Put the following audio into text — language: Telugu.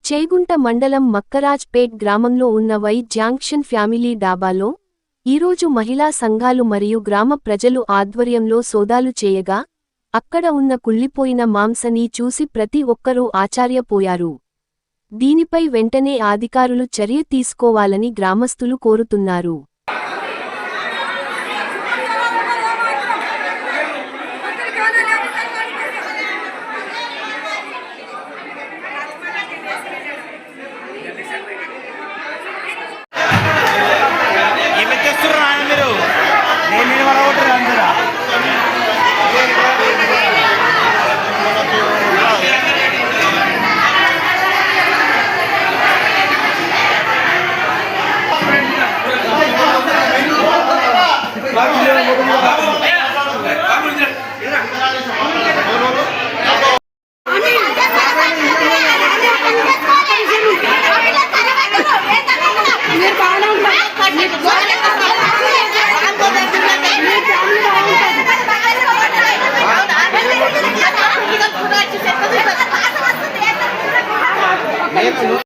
చేగుంట మండలం మక్కరాజ్పేట్ గ్రామంలో ఉన్న వై జాంక్షన్ ఫ్యామిలీ డాబాలో ఈరోజు మహిళా సంఘాలు మరియు గ్రామ ప్రజలు ఆధ్వర్యంలో సోదాలు చేయగా అక్కడ ఉన్న కుళ్ళిపోయిన మాంసాన్ని చూసి ప్రతి ఒక్కరూ ఆశ్చర్యపోయారు. దీనిపై వెంటనే అధికారులు చర్య తీసుకోవాలని గ్రామస్తులు కోరుతున్నారు.